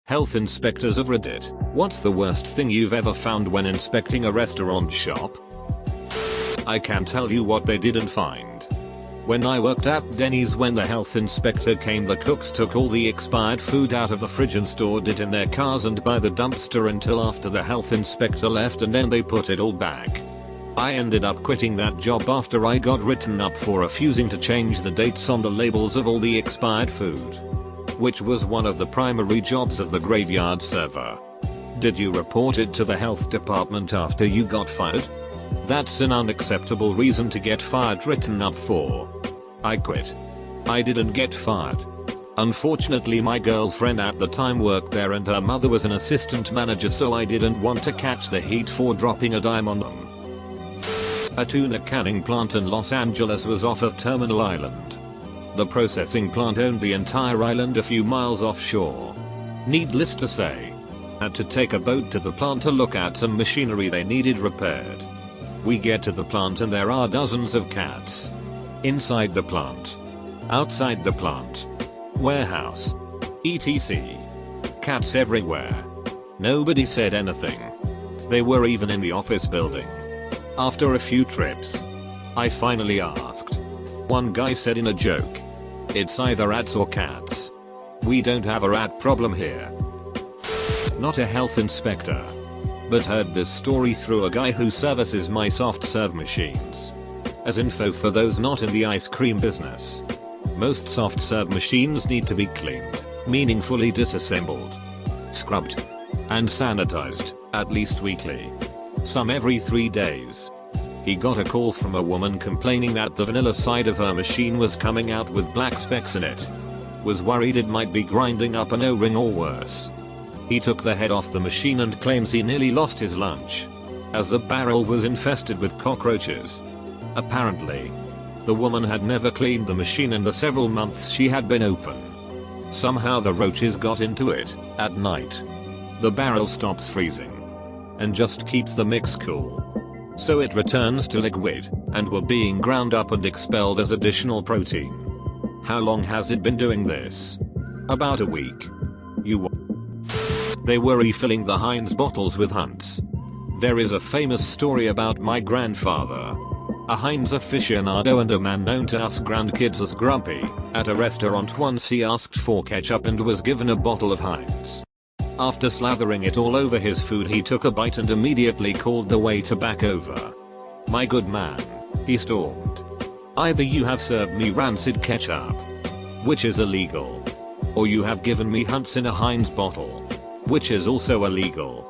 Health inspectors of Reddit, what's the worst thing you've ever found when inspecting a restaurant shop? I can tell you what they didn't find. When I worked at Denny's, when the health inspector came, the cooks took all the expired food out of the fridge and stored it in their cars and by the dumpster until after the health inspector left, and then they put it all back. I ended up quitting that job after I got written up for refusing to change the dates on the labels of all the expired food, which was one of the primary jobs of the graveyard server. Did you report it to the health department after you got fired? That's an unacceptable reason to get fired written up for. I quit. I didn't get fired. Unfortunately, my girlfriend at the time worked there and her mother was an assistant manager, so I didn't want to catch the heat for dropping a dime on them. A tuna canning plant in Los Angeles was off of Terminal Island. The processing plant owned the entire island a few miles offshore. Needless to say, had to take a boat to the plant to look at some machinery they needed repaired. We get to the plant and there are dozens of cats. Inside the plant. Outside the plant. Warehouse. etc. Cats everywhere. Nobody said anything. They were even in the office building. After a few trips, I finally asked. One guy said in a joke, "It's either rats or cats. We don't have a rat problem here." Not a health inspector, but heard this story through a guy who services my soft serve machines. As info for those not in the ice cream business, most soft serve machines need to be cleaned, meaning fully disassembled, scrubbed, and sanitized, at least weekly. Some every 3 days. He got a call from a woman complaining that the vanilla side of her machine was coming out with black specks in it. Was worried it might be grinding up an O-ring or worse. He took the head off the machine and claims he nearly lost his lunch, as the barrel was infested with cockroaches. Apparently, the woman had never cleaned the machine in the several months she had been open. Somehow the roaches got into it. At night, the barrel stops freezing and just keeps the mix cool. So it returns to liquid and were being ground up and expelled as additional protein. How long has it been doing this? About a week. They were refilling the Heinz bottles with hunts. There is a famous story about my grandfather, a Heinz aficionado and a man known to us grandkids as Grumpy. At a restaurant once he asked for ketchup and was given a bottle of Heinz. After slathering it all over his food, he took a bite and immediately called the waiter back over. "My good man," he stormed, "either you have served me rancid ketchup, which is illegal, or you have given me hunts in a Heinz bottle, which is also illegal."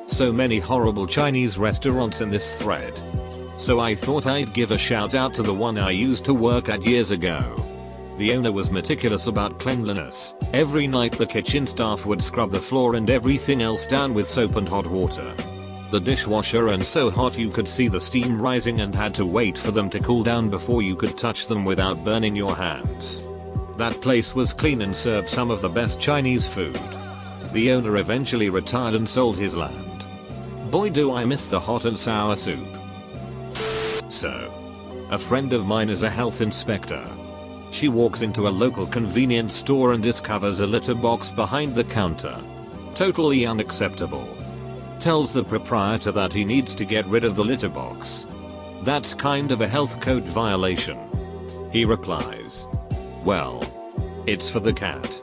So many horrible Chinese restaurants in this thread. So I thought I'd give a shout out to the one I used to work at years ago. The owner was meticulous about cleanliness. Every night the kitchen staff would scrub the floor and everything else down with soap and hot water. The dishwasher and so hot you could see the steam rising and had to wait for them to cool down before you could touch them without burning your hands. That place was clean and served some of the best Chinese food. The owner eventually retired and sold his land. Boy, do I miss the hot and sour soup. So, a friend of mine is a health inspector. She walks into a local convenience store and discovers a litter box behind the counter. Totally unacceptable. Tells the proprietor that he needs to get rid of the litter box. That's kind of a health code violation. He replies, "Well, it's for the cat.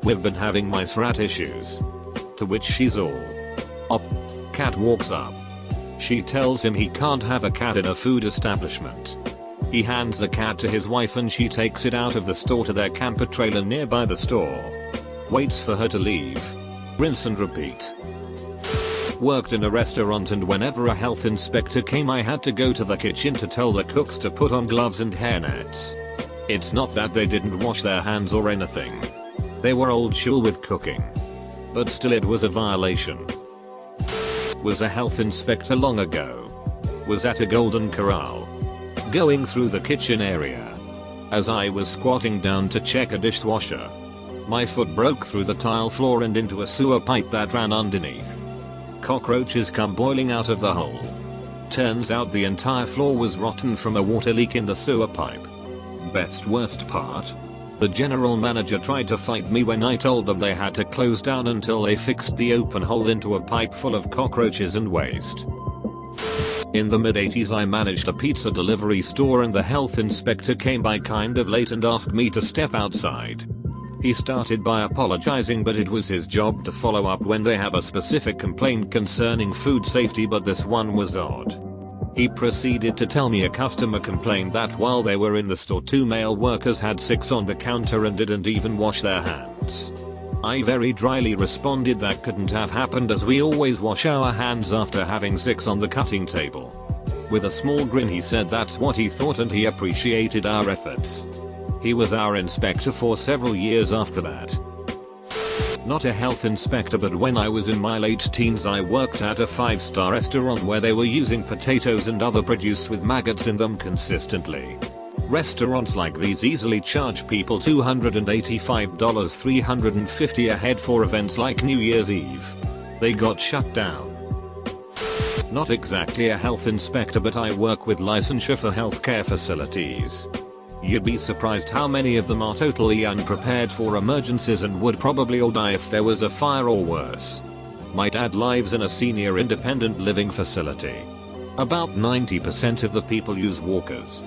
We've been having mice rat issues." To which she's all, "Op." Cat walks up. She tells him he can't have a cat in a food establishment. He hands the cat to his wife and she takes it out of the store to their camper trailer nearby the store. Waits for her to leave. Rinse and repeat. Worked in a restaurant and whenever a health inspector came I had to go to the kitchen to tell the cooks to put on gloves and hairnets. It's not that they didn't wash their hands or anything. They were old school with cooking. But still it was a violation. Was a health inspector long ago. Was at a Golden Corral. Going through the kitchen area. As I was squatting down to check a dishwasher, my foot broke through the tile floor and into a sewer pipe that ran underneath. Cockroaches come boiling out of the hole. Turns out the entire floor was rotten from a water leak in the sewer pipe. Worst part? The general manager tried to fight me when I told them they had to close down until they fixed the open hole into a pipe full of cockroaches and waste. In the mid-80s I managed a pizza delivery store and the health inspector came by kind of late and asked me to step outside. He started by apologizing, but it was his job to follow up when they have a specific complaint concerning food safety, but this one was odd. He proceeded to tell me a customer complained that while they were in the store 2 male workers had 6 on the counter and didn't even wash their hands. I very dryly responded that couldn't have happened as we always wash our hands after having 6 on the cutting table. With a small grin he said that's what he thought and he appreciated our efforts. He was our inspector for several years after that. Not a health inspector, but when I was in my late teens I worked at a 5-star restaurant where they were using potatoes and other produce with maggots in them consistently. Restaurants like these easily charge people $285, $350 a head for events like New Year's Eve. They got shut down. Not exactly a health inspector, but I work with licensure for healthcare facilities. You'd be surprised how many of them are totally unprepared for emergencies and would probably all die if there was a fire or worse. My dad lives in a senior independent living facility. About 90% of the people use walkers.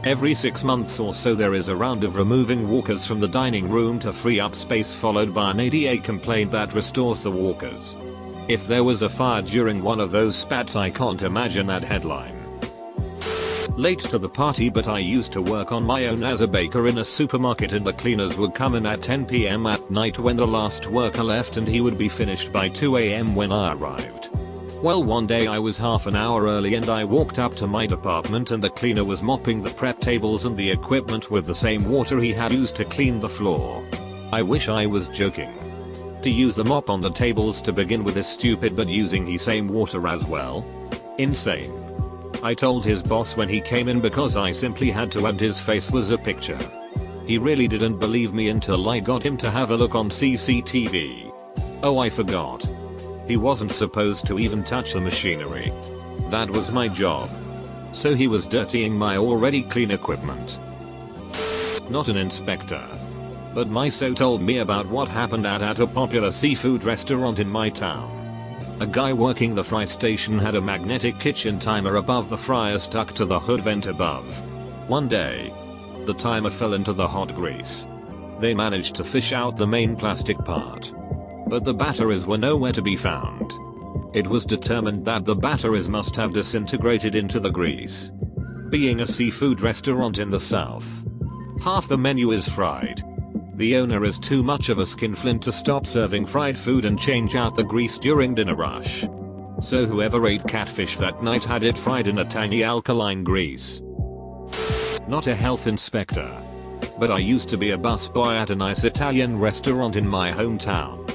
Every 6 months or so there is a round of removing walkers from the dining room to free up space, followed by an ADA complaint that restores the walkers. If there was a fire during one of those spats, I can't imagine that headline. Late to the party, but I used to work on my own as a baker in a supermarket, and the cleaners would come in at 10 PM at night when the last worker left and he would be finished by 2 AM when I arrived. Well, one day I was half an hour early and I walked up to my department and the cleaner was mopping the prep tables and the equipment with the same water he had used to clean the floor. I wish I was joking. To use the mop on the tables to begin with is stupid, but using the same water as well? Insane. I told his boss when he came in because I simply had to, and his face was a picture. He really didn't believe me until I got him to have a look on CCTV. Oh, I forgot. He wasn't supposed to even touch the machinery. That was my job. So he was dirtying my already clean equipment. Not an inspector. But my so told me about what happened at a popular seafood restaurant in my town. A guy working the fry station had a magnetic kitchen timer above the fryer stuck to the hood vent above. One day, the timer fell into the hot grease. They managed to fish out the main plastic part, but the batteries were nowhere to be found. It was determined that the batteries must have disintegrated into the grease. Being a seafood restaurant in the south, half the menu is fried. The owner is too much of a skinflint to stop serving fried food and change out the grease during dinner rush. So whoever ate catfish that night had it fried in a tangy alkaline grease. Not a health inspector. But I used to be a busboy at a nice Italian restaurant in my hometown.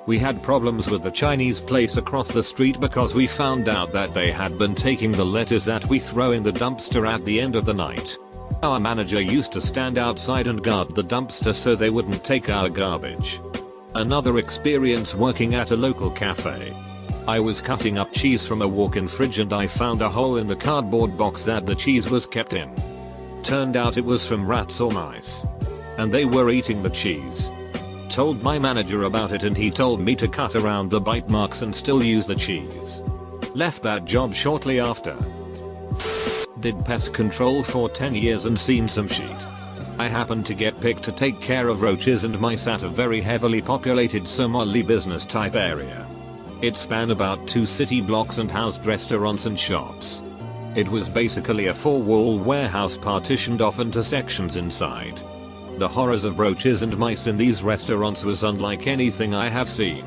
We had problems with the Chinese place across the street because we found out that they had been taking the lettuce that we throw in the dumpster at the end of the night. Our manager used to stand outside and guard the dumpster so they wouldn't take our garbage. Another experience working at a local cafe. I was cutting up cheese from a walk-in fridge and I found a hole in the cardboard box that the cheese was kept in. Turned out it was from rats or mice. And they were eating the cheese. Told my manager about it and he told me to cut around the bite marks and still use the cheese. Left that job shortly after. Did pest control for 10 years and seen some shit. I happened to get picked to take care of roaches and mice at a very heavily populated Somali business type area. It spanned about 2 city blocks and housed restaurants and shops. It was basically a 4-wall warehouse partitioned off into sections inside. The horrors of roaches and mice in these restaurants was unlike anything I have seen.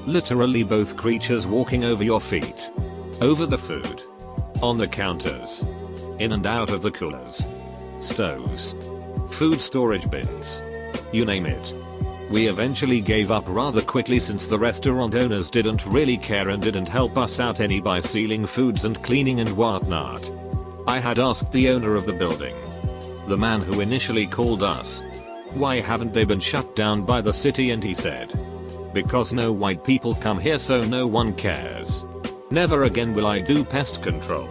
Literally both creatures walking over your feet. Over the food. On the counters. In and out of the coolers. Stoves. Food storage bins. You name it. We eventually gave up rather quickly since the restaurant owners didn't really care and didn't help us out any by sealing foods and cleaning and whatnot. I had asked the owner of the building, the man who initially called us, why haven't they been shut down by the city, and he said, because no white people come here so no one cares. Never again will I do pest control.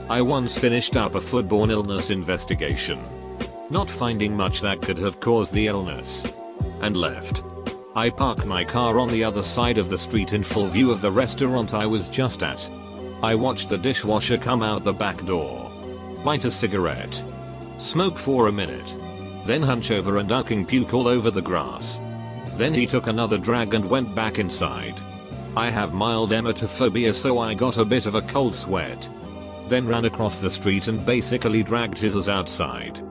I once finished up a foodborne illness investigation. not finding much that could have caused the illness, and left. I parked my car on the other side of the street in full view of the restaurant I was just at. I watched the dishwasher come out the back door, light a cigarette, smoke for a minute, then hunch over and ducking puke all over the grass. Then he took another drag and went back inside. I have mild emetophobia, so I got a bit of a cold sweat. Then ran across the street and basically dragged his ass outside.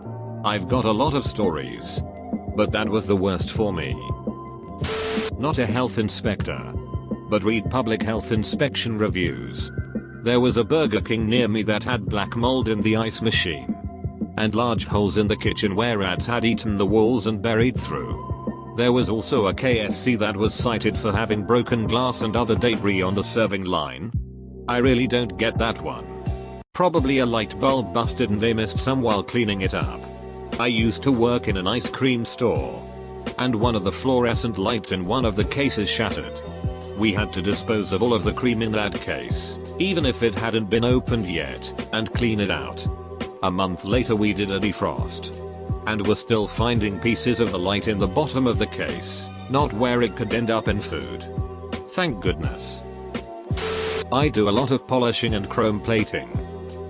I've got a lot of stories, but that was the worst for me. Not a health inspector, but read public health inspection reviews. There was a Burger King near me that had black mold in the ice machine, and large holes in the kitchen where rats had eaten the walls and buried through. There was also a KFC that was cited for having broken glass and other debris on the serving line. I really don't get that one. Probably a light bulb busted and they missed some while cleaning it up. I used to work in an ice cream store, and one of the fluorescent lights in one of the cases shattered. We had to dispose of all of the cream in that case, even if it hadn't been opened yet, and clean it out. A month later we did a defrost, and were still finding pieces of the light in the bottom of the case, not where it could end up in food. Thank goodness. I do a lot of polishing and chrome plating.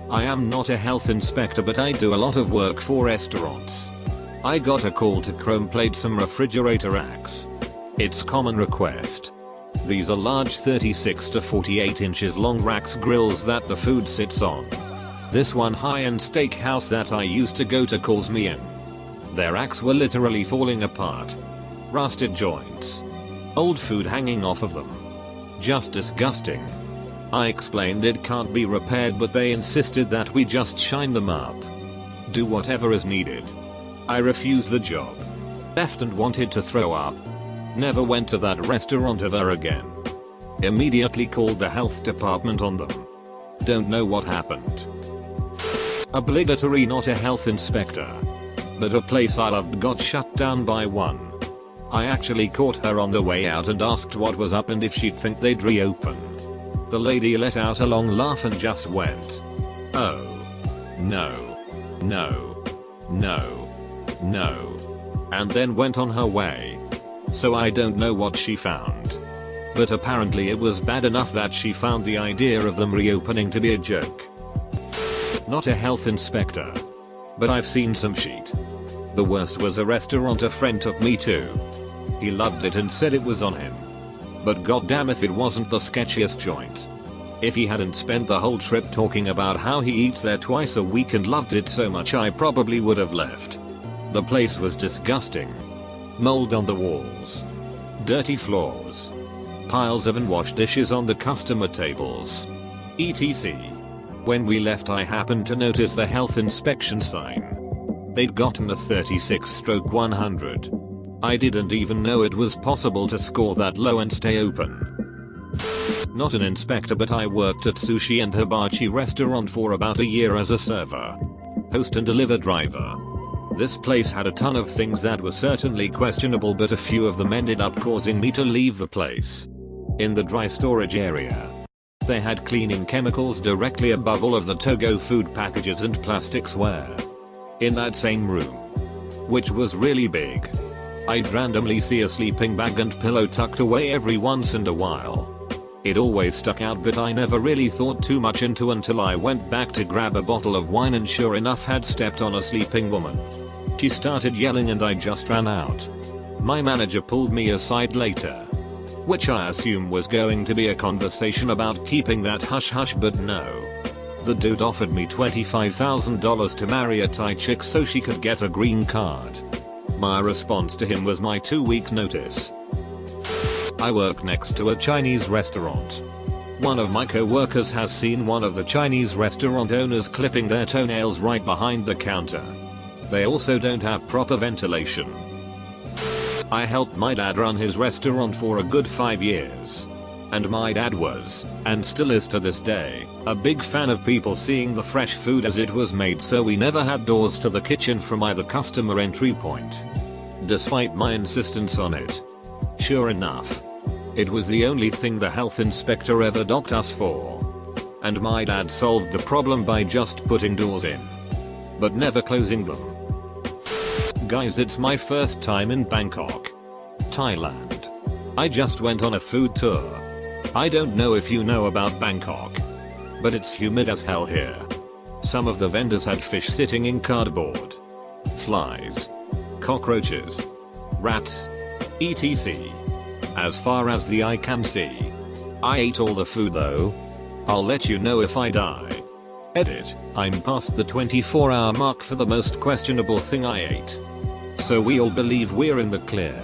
I am not a health inspector, but I do a lot of work for restaurants. I got a call to chrome plate some refrigerator racks. It's common request. These are large 36 to 48 inches long racks grills that the food sits on. This one high-end steakhouse that I used to go to calls me in. Their racks were literally falling apart. Rusted joints. Old food hanging off of them. Just disgusting. I explained it can't be repaired, but they insisted that we just shine them up. Do whatever is needed. I refused the job. Left and wanted to throw up. Never went to that restaurant ever again. Immediately called the health department on them. Don't know what happened. Obligatory not a health inspector, but a place I loved got shut down by one. I actually caught her on the way out and asked what was up and if she'd think they'd reopen. The lady let out a long laugh and just went, "Oh. No. No. No. No." And then went on her way. So I don't know what she found, but apparently it was bad enough that she found the idea of them reopening to be a joke. Not a health inspector, but I've seen some shit. The worst was a restaurant a friend took me to. He loved it and said it was on him. But goddamn if it wasn't the sketchiest joint. If he hadn't spent the whole trip talking about how he eats there twice a week and loved it so much, I probably would have left. The place was disgusting. Mold on the walls. Dirty floors. Piles of unwashed dishes on the customer tables. etc. When we left I happened to notice the health inspection sign. They'd gotten a 36/100. I didn't even know it was possible to score that low and stay open. Not an inspector, but I worked at sushi and hibachi restaurant for about a year as a server, host and deliver driver. This place had a ton of things that were certainly questionable, but a few of them ended up causing me to leave the place. In the dry storage area, they had cleaning chemicals directly above all of the to-go food packages and plasticware. In that same room, which was really big, I'd randomly see a sleeping bag and pillow tucked away every once in a while. It always stuck out, but I never really thought too much into until I went back to grab a bottle of wine and sure enough had stepped on a sleeping woman. She started yelling and I just ran out. My manager pulled me aside later, which I assume was going to be a conversation about keeping that hush hush, but no. The dude offered me $25,000 to marry a Thai chick so she could get a green card. My response to him was my 2 weeks notice. I work next to a Chinese restaurant. One of my co-workers has seen one of the Chinese restaurant owners clipping their toenails right behind the counter. They also don't have proper ventilation. I helped my dad run his restaurant for a good 5 years. And my dad was, and still is to this day, a big fan of people seeing the fresh food as it was made, so we never had doors to the kitchen from either customer entry point, despite my insistence on it. Sure enough, it was the only thing the health inspector ever docked us for. And my dad solved the problem by just putting doors in, but never closing them. guys, it's my first time in Bangkok, Thailand. I just went on a food tour. I don't know if you know about Bangkok, but it's humid as hell here. Some of the vendors had fish sitting in cardboard, flies, cockroaches, rats, etc. As far as the eye can see. I ate all the food though. I'll let you know if I die. Edit, I'm past the 24-hour mark for the most questionable thing I ate. So we all believe we're in the clear.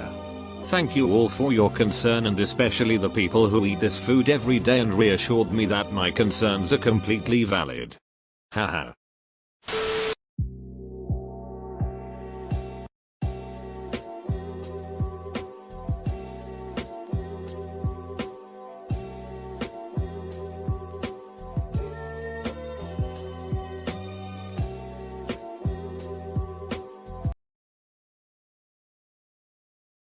Thank you all for your concern, and especially the people who eat this food every day and reassured me that my concerns are completely valid. Haha.